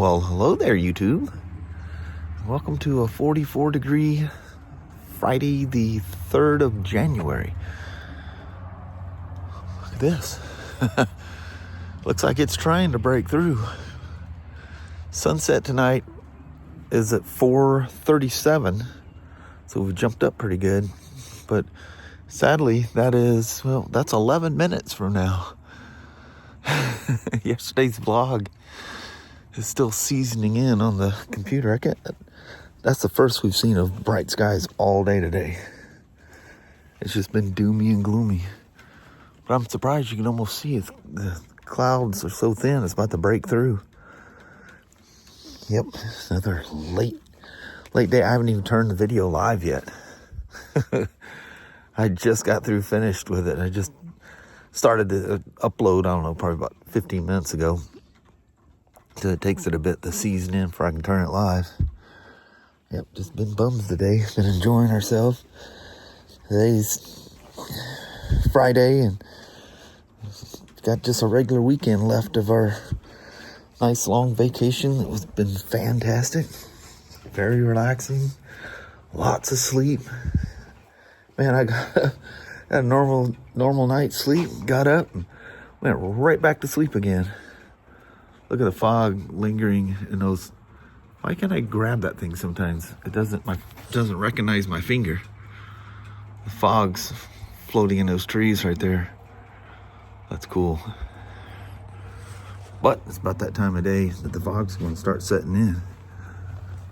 Well, hello there, YouTube. Welcome to a 44-degree Friday, the 3rd of January. Look at this. Looks like it's trying to break through. Sunset tonight is at 4:37, so we've jumped up pretty good. But sadly, that's 11 minutes from now. Yesterday's vlog is still seasoning in on the computer. That's the first we've seen of bright skies all day today. It's just been doomy and gloomy. But I'm surprised you can almost see it. The clouds are so thin, it's about to break through. Yep, another late day. I haven't even turned the video live yet. I just got finished with it. I just started to upload, I don't know, probably about 15 minutes ago. So it takes it a bit to season in before I can turn it live. Yep, just been bums today. Been enjoying ourselves. Today's Friday and got just a regular weekend left of our nice long vacation. It was been fantastic. Very relaxing. Lots of sleep. Man, I got a normal night's sleep. Got up and went right back to sleep again. Look at the fog lingering in those. Why can't I grab that thing sometimes? It doesn't recognize my finger. The fog's floating in those trees right there. That's cool. But it's about that time of day that the fog's going to start setting in.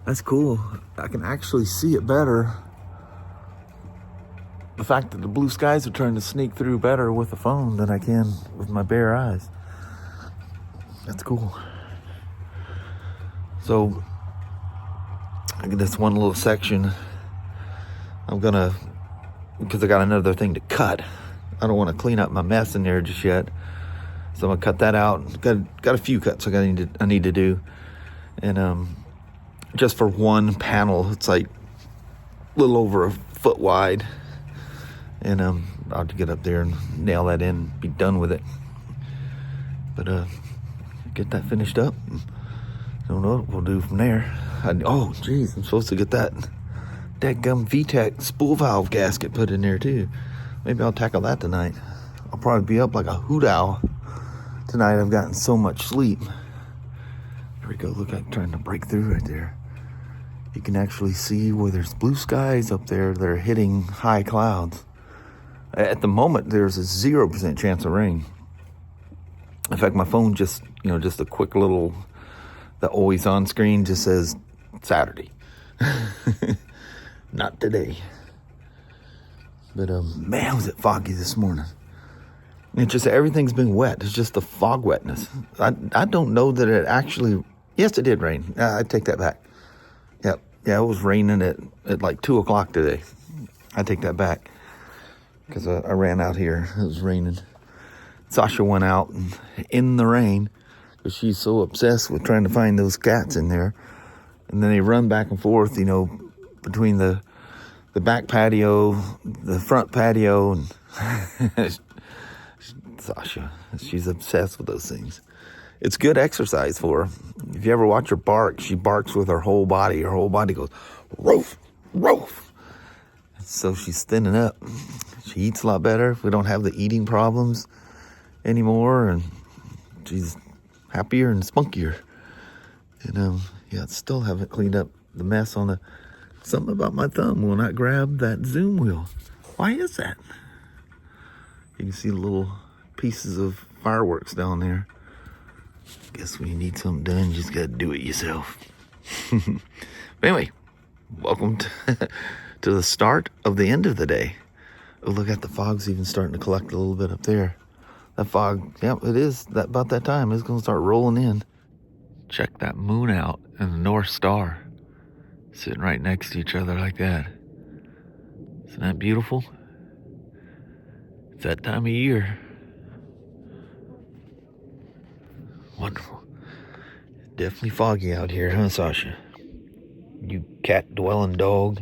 That's cool. I can actually see it better. The fact that the blue skies are trying to sneak through better with the phone than I can with my bare eyes. That's cool. So, I get this one little section. Because I got another thing to cut. I don't want to clean up my mess in there just yet. So I'm gonna cut that out. Got a few cuts I need to do. And just for one panel, it's like a little over a foot wide. And I'll have to get up there and nail that in, be done with it. But get that finished up. Don't know what we'll do from there. Oh, geez, I'm supposed to get that dadgum VTEC spool valve gasket put in there too. Maybe I'll tackle that tonight. I'll probably be up like a hoot owl tonight. I've gotten so much sleep. There we go. Look, I'm trying to break through right there. You can actually see where there's blue skies up there that are hitting high clouds. At the moment, there's a 0% chance of rain. In fact, my phone just a quick little, the always on screen just says Saturday. Not today. But man, was it foggy this morning. It's just everything's been wet. It's just the fog wetness. I don't know that it actually, yes, it did rain. I take that back. Yep. Yeah, it was raining at like 2 o'clock today. I take that back. Because I ran out here. It was raining. Sasha went out in the rain because she's so obsessed with trying to find those cats in there. And then they run back and forth, between the back patio, the front patio, and Sasha, she's obsessed with those things. It's good exercise for her. If you ever watch her bark, she barks with her whole body. Her whole body goes, roof, roof. So she's thinning up. She eats a lot better. We don't have the eating problems anymore, and she's happier and spunkier. And still haven't cleaned up the mess on something about my thumb will not grab that zoom wheel. Why is that? You can see the little pieces of fireworks down there. Guess when you need something done, you just gotta do it yourself. But anyway, welcome to the start of the end of the day. Oh, look at the fog's even starting to collect a little bit up there. That fog, it is about that time. It's gonna start rolling in. Check that moon out and the North Star sitting right next to each other like that. Isn't that beautiful? It's that time of year. Wonderful. Definitely foggy out here, huh, Sasha? You cat-dwelling dog.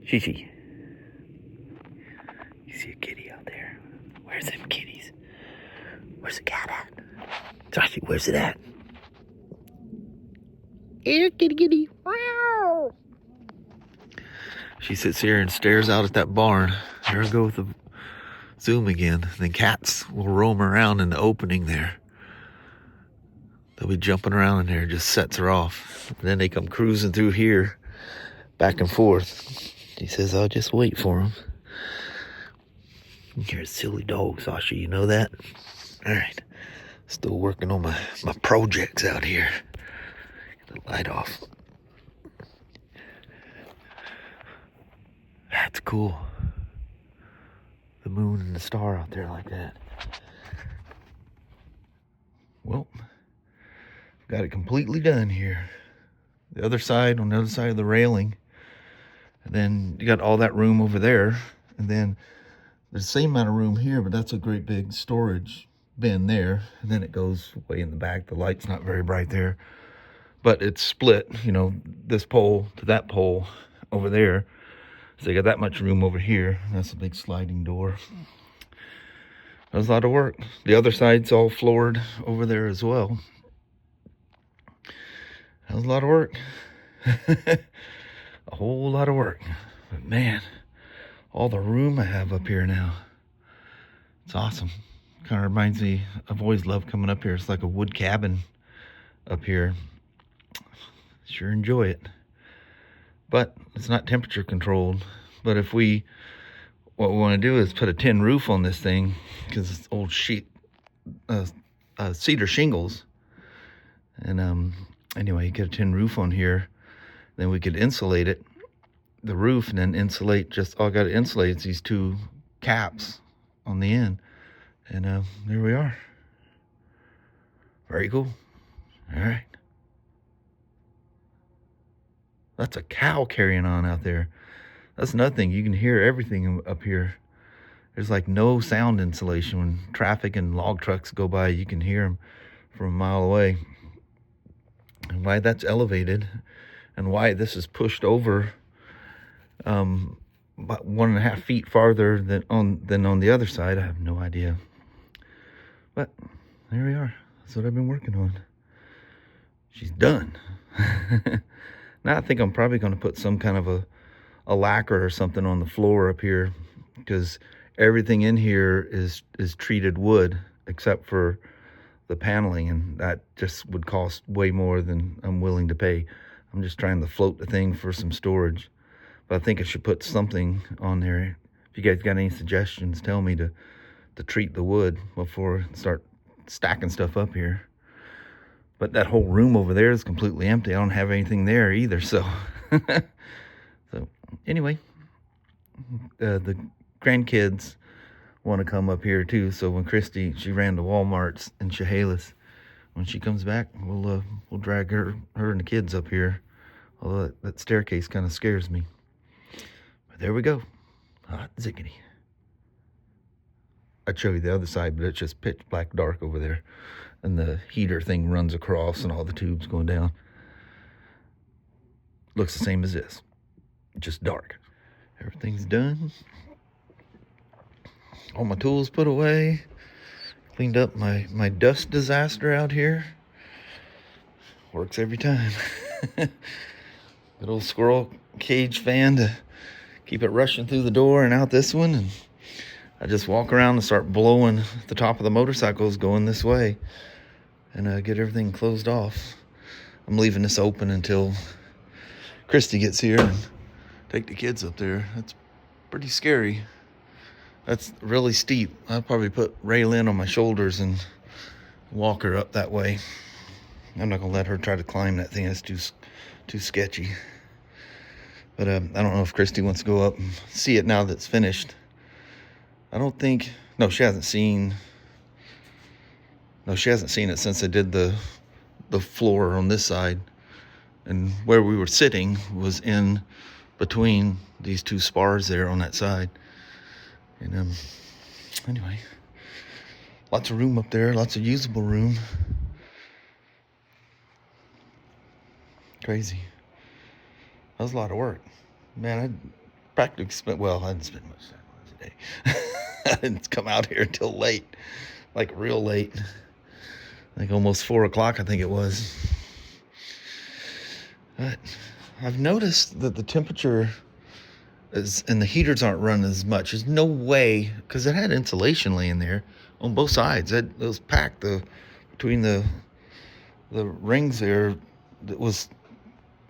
Shishi. You see a kitty out there? Where's them kitties? Where's the cat at? Sashi, where's it at? Here, kitty, kitty. Wow. She sits here and stares out at that barn. There I go with the zoom again. Then cats will roam around in the opening there. They'll be jumping around in there. Just sets her off. And then they come cruising through here, back and forth. She says, I'll just wait for them. You're a silly dog, Sasha. You know that? All right. Still working on my projects out here. Get the light off. That's cool. The moon and the star out there like that. Well, got it completely done here. The other side, on the other side of the railing. And then you got all that room over there. And then there's the same amount of room here, but that's a great big storage bin there. And then it goes way in the back. The light's not very bright there. But it's split, you know, this pole to that pole over there. So you got that much room over here. That's a big sliding door. That was a lot of work. The other side's all floored over there as well. That was a lot of work. A whole lot of work. But man, all the room I have up here now. It's awesome. Kind of reminds me, I've always loved coming up here. It's like a wood cabin up here. Sure enjoy it. But it's not temperature controlled. But if what we want to do is put a tin roof on this thing, because it's old cedar shingles. And anyway, you get a tin roof on here, then we could insulate it, the roof, and then insulate just, all I got to insulate is these two caps on the end. And there we are. Very cool. All right. That's a cow carrying on out there. That's another thing. You can hear everything up here. There's like no sound insulation. When traffic and log trucks go by, you can hear them from a mile away. And why that's elevated and why this is pushed over about 1.5 feet farther than on the other side, I have no idea. But there we are. That's what I've been working on. She's done. Now I think I'm probably going to put some kind of a lacquer or something on the floor up here, because everything in here is treated wood except for the paneling, and that just would cost way more than I'm willing to pay. I'm just trying to float the thing for some storage, but I think I should put something on there. If you guys got any suggestions, tell me to treat the wood before I start stacking stuff up here. But that whole room over there is completely empty. I don't have anything there either. So, so anyway, the grandkids want to come up here too. So when Christy, she ran to Walmart's in Chehalis. When she comes back, we'll drag her and the kids up here. Although that staircase kind of scares me. But there we go. Hot ziggity. I'd show you the other side, but it's just pitch black dark over there. And the heater thing runs across and all the tubes going down. Looks the same as this, just dark. Everything's done. All my tools put away. Cleaned up my dust disaster out here. Works every time. Good old squirrel cage fan to keep it rushing through the door and out this one. And I just walk around and start blowing the top of the motorcycles going this way. And get everything closed off. I'm leaving this open until Christy gets here and take the kids up there. That's pretty scary. That's really steep. I'll probably put Raylyn on my shoulders and walk her up that way. I'm not gonna let her try to climb that thing. That's too sketchy. But I don't know if Christy wants to go up and see it now that it's finished. I don't think, no, she hasn't seen it since I did the floor on this side. And where we were sitting was in between these two spars there on that side. And anyway, lots of room up there, lots of usable room. Crazy. That was a lot of work. Man, I practically spent, well, I didn't spend much time today. I didn't come out here until late, like real late. Like almost 4 o'clock, I think it was. But I've noticed that the temperature is, and the heaters aren't running as much. There's no way, because it had insulation laying there on both sides. It was packed between the rings there. That was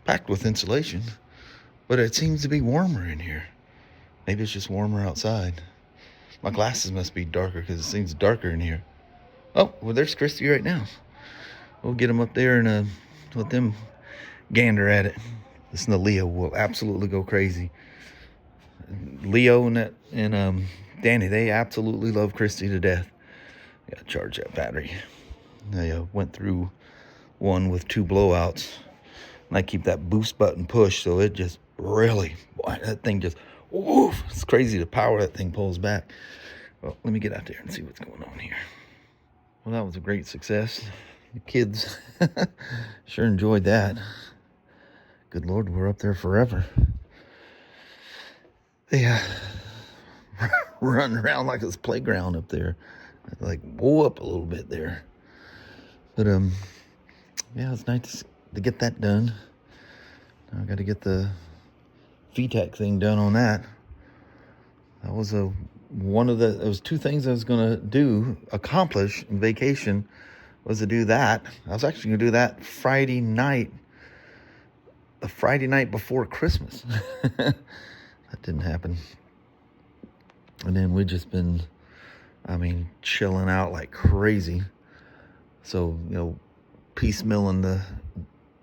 packed with insulation. But it seems to be warmer in here. Maybe it's just warmer outside. My glasses must be darker because it seems darker in here. Oh, well, there's Christy right now. We'll get them up there and let them gander at it. Listen to Leo will absolutely go crazy. Leo and Danny, they absolutely love Christy to death. Gotta charge that battery. I went through one with 2 blowouts. And I keep that boost button pushed, so it just really, boy, that thing just, woof, it's crazy the power that thing pulls back. Well, let me get out there and see what's going on here. Well, that was a great success. The kids sure enjoyed that. Good Lord, we're up there forever. They run around like it's playground up there. Like, whoa up a little bit there. But, yeah, it's nice to get that done. Now I got to get the VTEC thing done on that. That was one of the, it was 2 things I was going to accomplish in vacation, was to do that. I was actually going to do that Friday night, the Friday night before Christmas. That didn't happen. And then we just been, chilling out like crazy. So, piecemealing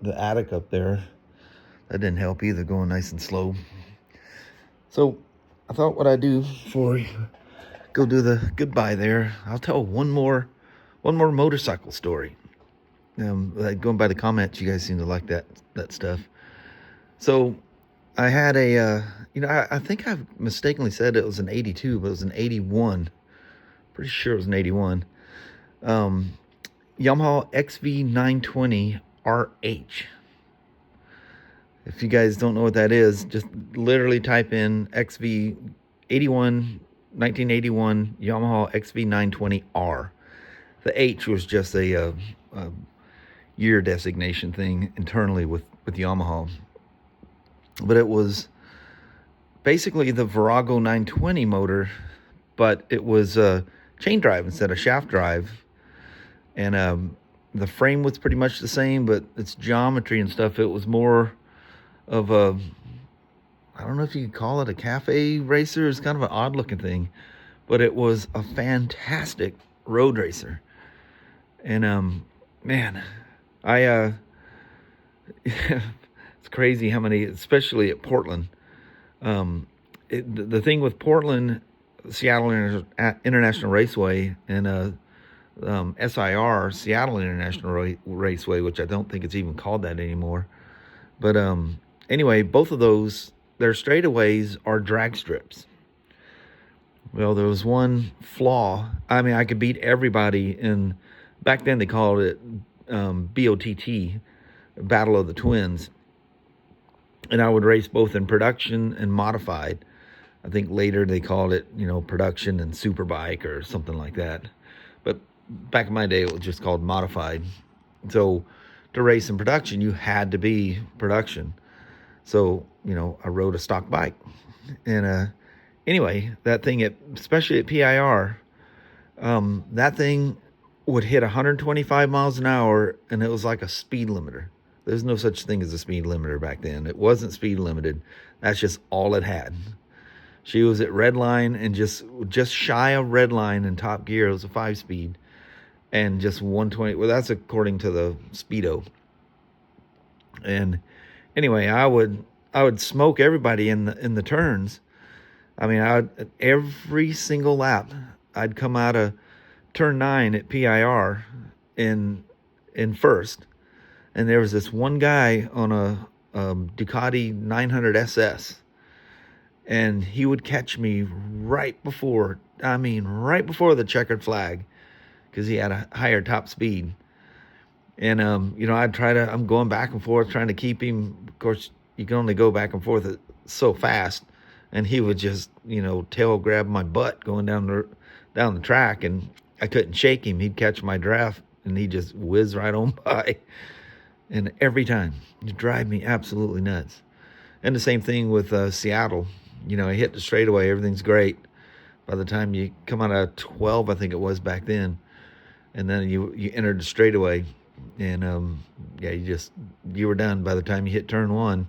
the attic up there. That didn't help either, going nice and slow. So I thought what I'd do before we go do the goodbye there, I'll tell one more motorcycle story. Going by the comments, you guys seem to like that stuff. So I had I think I've mistakenly said it was an 82, but it was an 81. Pretty sure it was an 81. Yamaha XV920RH. If you guys don't know what that is, just literally type in XV81 1981 Yamaha XV920R. The H was just a year designation thing internally with Yamaha. But it was basically the Virago 920 motor, but it was chain drive instead of shaft drive. And the frame was pretty much the same, but its geometry and stuff, it was more of a, I don't know if you could call it a cafe racer. It's kind of an odd looking thing, but it was a fantastic road racer. And man, it's crazy how many, especially at Portland. The thing with Portland, Seattle International Raceway, and SIR, Seattle International Raceway, which I don't think it's even called that anymore. But anyway, both of those, their straightaways are drag strips. Well, there was one flaw. I could beat everybody in, back then they called it BOTT, Battle of the Twins. And I would race both in production and modified. I think later they called it, production and superbike or something like that. But back in my day, it was just called modified. So to race in production, you had to be production. So, I rode a stock bike. And anyway, that thing, especially at PIR, that thing would hit 125 miles an hour, and it was like a speed limiter. There's no such thing as a speed limiter back then. It wasn't speed limited. That's just all it had. She was at red line and just shy of red line in top gear. It was a 5-speed and just 120. Well, that's according to the Speedo. And anyway, I would smoke everybody in the turns. Every single lap, I'd come out of turn 9 at PIR in first. And there was this one guy on a Ducati 900 SS. And he would catch me right before the checkered flag, because he had a higher top speed. And, I'm going back and forth trying to keep him. Of course, you can only go back and forth so fast. And he would just, tail grab my butt going down the track, and I couldn't shake him. He'd catch my draft and he just whizzed right on by. And every time, you drive me absolutely nuts. And the same thing with Seattle. You know, I hit the straightaway, everything's great. By the time you come out of 12, I think it was back then, and then you entered the straightaway, and yeah, you were done by the time you hit turn 1,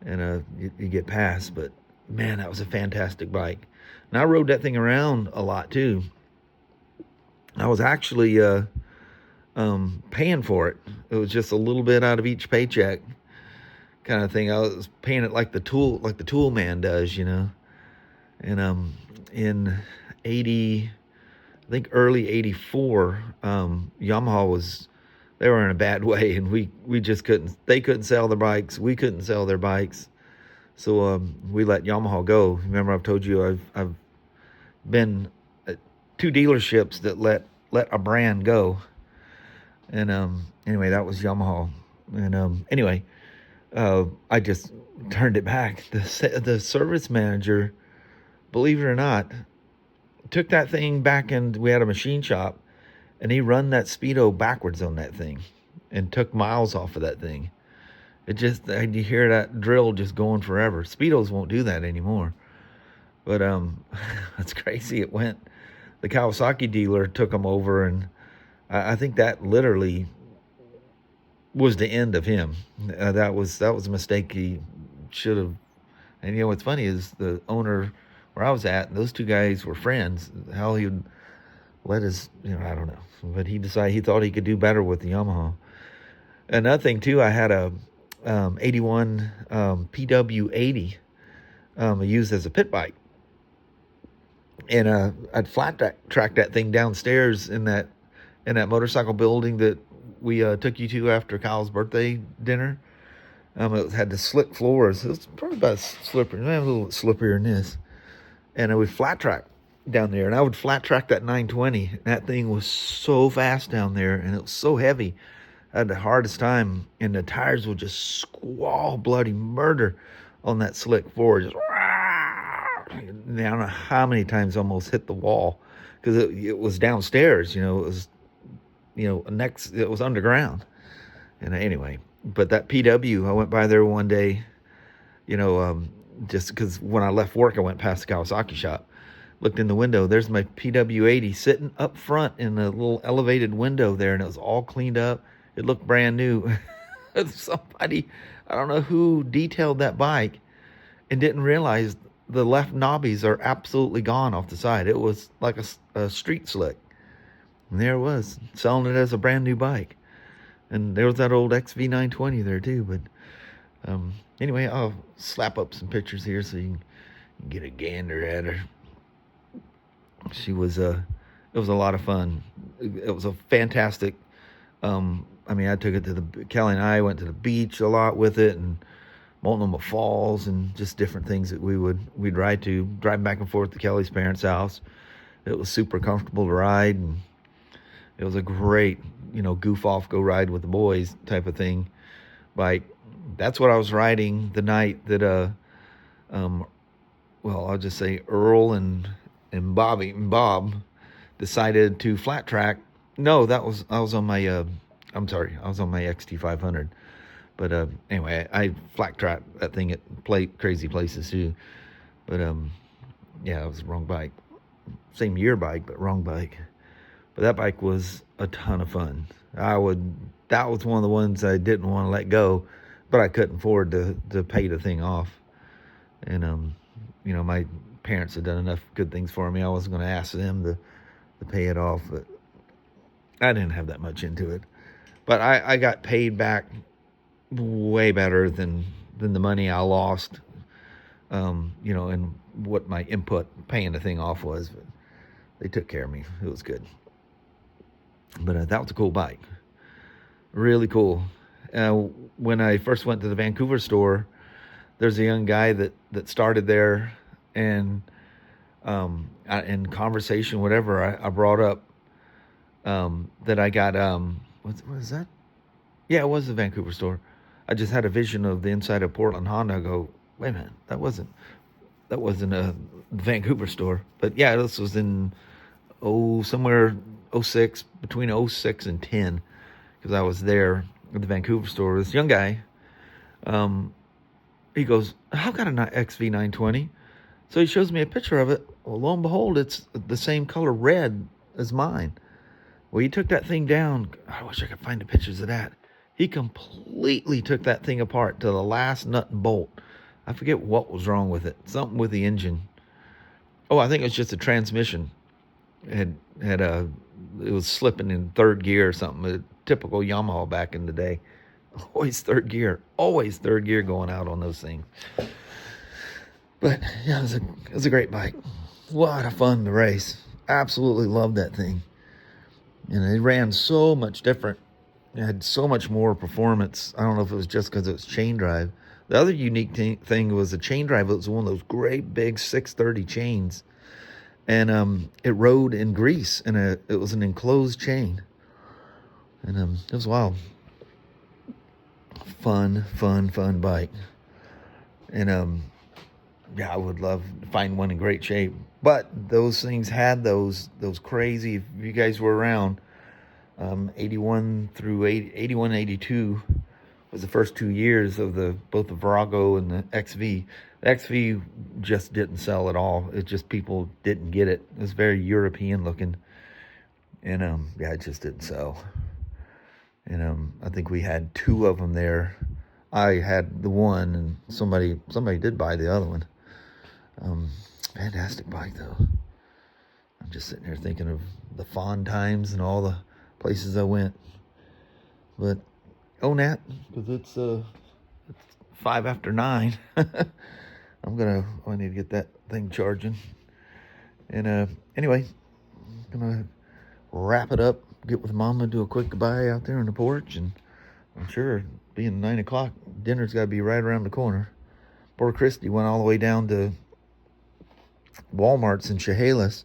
and you get past. But man, that was a fantastic bike. And I rode that thing around a lot too. I was actually paying for it. It was just a little bit out of each paycheck kind of thing. I was paying it like the tool man does, you know. And in 80, I think early 84, Yamaha they were in a bad way, and we just they couldn't sell their bikes, we couldn't sell their bikes. So we let Yamaha go. Remember, I've told you I've been at 2 dealerships that let a brand go. And anyway, that was Yamaha. And anyway, I just turned it back. The service manager, believe it or not, took that thing back, and we had a machine shop, and he run that Speedo backwards on that thing and took miles off of that thing. It just, you hear that drill just going forever. Speedos won't do that anymore. But that's crazy. It went, the Kawasaki dealer took them over, and I think that literally was the end of him. That was a mistake he should have. And you know what's funny is the owner where I was at, those 2 guys were friends. How he would let his, you know, I don't know. But he decided he thought he could do better with the Yamaha. Another thing too, I had a 81 PW80 used as a pit bike. And I'd flat track that thing downstairs in that motorcycle building that we took you to after Kyle's birthday dinner. It had the slick floors. It was probably about slippery, maybe a little slipperier than this. And I would flat track down there, and I would flat track that 920. And that thing was so fast down there, and it was so heavy. I had the hardest time, and the tires would just squall bloody murder on that slick floor. Just, I don't know how many times I almost hit the wall, because it was downstairs, you know. It was, you know, it was underground. And anyway, but that PW, I went by there one day, you know, just because when I left work, I went past the Kawasaki shop, looked in the window, there's my PW80 sitting up front in a little elevated window there, and it was all cleaned up. It looked brand new. Somebody, I don't know who detailed that bike and didn't realize the left knobbies are absolutely gone off the side. It was like a street slick. And there it was, selling it as a brand new bike. And there was that old XV920 there too. But anyway, I'll slap up some pictures here so you can get a gander at her. She was it was a lot of fun. It was a fantastic, I mean, I took it to Kelly and I went to the beach a lot with it, and Multnomah Falls, and just different things that we'd ride to, driving back and forth to Kelly's parents' house. It was super comfortable to ride, and it was a great, you know, goof off, go ride with the boys type of thing. Like, that's what I was riding the night that, well, I'll just say Earl and Bob decided to flat track. No, I was on my, I'm sorry, I was on my XT500. But anyway, I flat tracked that thing at crazy places too. But yeah, it was the wrong bike. Same year bike, but wrong bike. But that bike was a ton of fun. That was one of the ones I didn't want to let go, but I couldn't afford to pay the thing off. And you know, my parents had done enough good things for me. I wasn't going to ask them to pay it off, but I didn't have that much into it. But I got paid back way better than the money I lost, you know, and what my input paying the thing off was. But they took care of me. It was good. But that was a cool bike. Really cool. When I first went to the Vancouver store, there's a young guy that started there, and in conversation, whatever, I brought up that I got, what is that? Yeah, it was the Vancouver store. I just had a vision of the inside of Portland Honda. I go, wait a minute, that wasn't a Vancouver store. But yeah, this was in somewhere 06, between 06 and 10, because I was there at the Vancouver store. This young guy, he goes, "I've got an XV920." So he shows me a picture of it. Well, lo and behold, it's the same color red as mine. Well, he took that thing down. I wish I could find the pictures of that. He completely took that thing apart to the last nut and bolt. I forget what was wrong with it. Something with the engine. Oh, I think it was just a transmission. It was slipping in third gear or something. A typical Yamaha back in the day. Always third gear. Always third gear going out on those things. But yeah, it was a great bike. A lot of fun to race. Absolutely loved that thing. And it ran so much different. It had so much more performance. I don't know if it was just because it was chain drive. The other unique thing was the chain drive. It was one of those great big 630 chains. And it rode in grease. And it was an enclosed chain. And it was wild. Fun bike. And yeah, I would love to find one in great shape. But those things had those crazy, if you guys were around, 81 through 81, 82 was the first 2 years of both the Virago and the XV. The XV just didn't sell at all. It just, people didn't get it. It was very European looking. And yeah, it just didn't sell. And I think we had 2 of them there. I had the one, and somebody did buy the other one. Fantastic bike though. I'm just sitting here thinking of the fond times and all the places I went. But own that, because it's 5 after 9. I need to get that thing charging. And anyway, I'm gonna wrap it up, get with Mama, do a quick goodbye out there on the porch, and I'm sure being 9 o'clock, dinner's got to be right around the corner. Poor Christy went all the way down to Walmart's in Chehalis.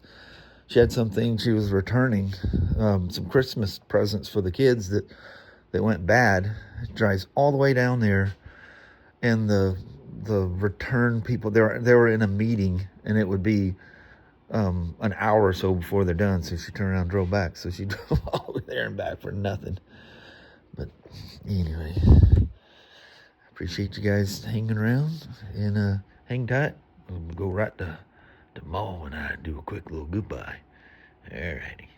She had something she was returning, some Christmas presents for the kids that went bad. Drives all the way down there, and the return people, they were in a meeting, and it would be an hour or so before they're done. So she turned around and drove back. So she drove all the way there and back for nothing. But anyway, appreciate you guys hanging around, and hang tight. We'll go right to Ma and I do a quick little goodbye. Alrighty.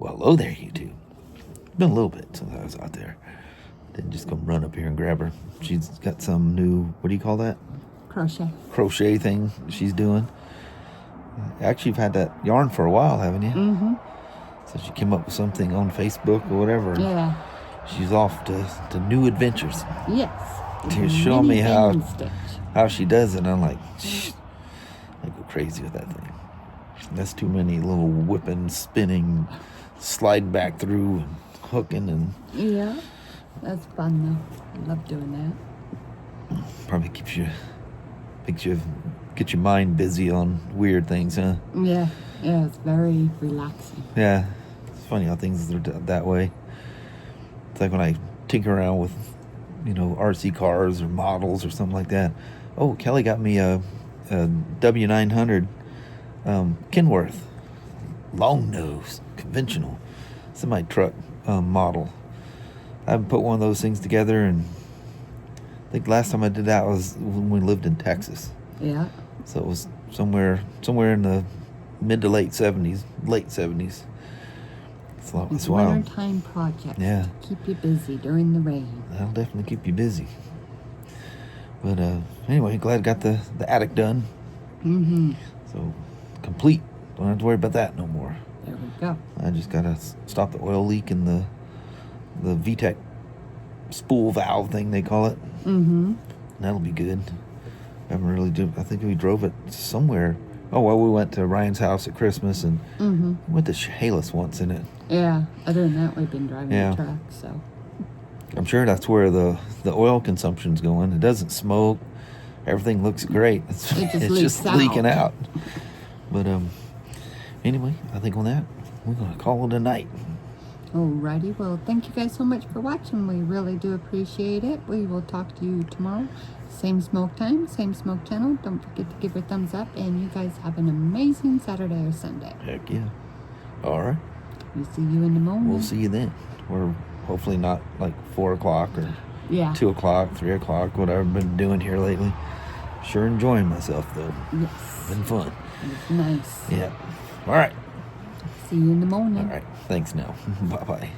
Well, hello there, YouTube. Been a little bit since I was out there. Didn't just come run up here and grab her. She's got some new, what do you call that? Crochet thing she's doing. Actually, you've had that yarn for a while, haven't you? Mm-hmm. So she came up with something on Facebook or whatever. Yeah. She's off to new adventures. Yes. She's showing me how she does it. I'm like, I go crazy with that thing. That's too many little whipping, spinning, sliding back through and hooking and. Yeah, that's fun though. I love doing that. Probably gets your mind busy on weird things, huh? Yeah, it's very relaxing. Yeah, it's funny how things are that way. It's like when I tinker around with, RC cars or models or something like that. Oh, Kelly got me a W900 Kenworth long nose conventional semi truck model. I haven't put one of those things together, and I think last time I did that was when we lived in Texas. Yeah. So it was somewhere in the mid to late 70s. It's a wintertime project. Yeah. To keep you busy during the rain. That'll definitely keep you busy. But anyway, glad I got the attic done. Mm-hmm. So complete. Don't have to worry about that no more. There we go. I just gotta stop the oil leak in the VTEC spool valve thing they call it. Mm-hmm. That'll be good. I haven't really I think we drove it somewhere. Oh, well, we went to Ryan's house at Christmas, and went to Chehalis once in it. Yeah, other than that, we've been driving the truck, so. I'm sure that's where the oil consumption's going. It doesn't smoke. Everything looks great. It's just leaking out. But anyway, I think on that, we're going to call it a night. Alrighty, well, thank you guys so much for watching. We really do appreciate it. We will talk to you tomorrow. Same smoke time, same smoke channel. Don't forget to give a thumbs up, and you guys have an amazing Saturday or Sunday. Heck yeah. All right. We'll see you in the morning. We'll see you then. We're hopefully not like 4 o'clock or 2 o'clock, 3 o'clock, whatever I've been doing here lately. Sure enjoying myself, though. Yes. Been fun. It's nice. Yeah. All right. See you in the morning. All right. Thanks now. Bye-bye.